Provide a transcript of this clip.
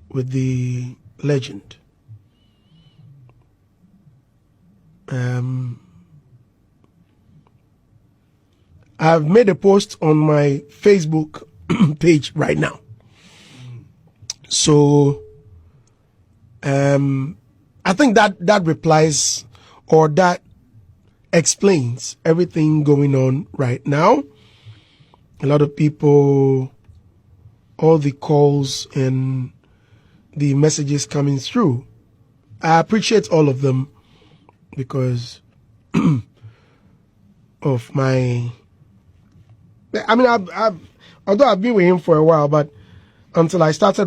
With the legend. I've made a post on my Facebook page right now. So I think that replies, or that explains everything going on right now. A lot of people, all the calls and the messages coming through, I appreciate all of them because of my, I mean, although I've been with him for a while, but until I started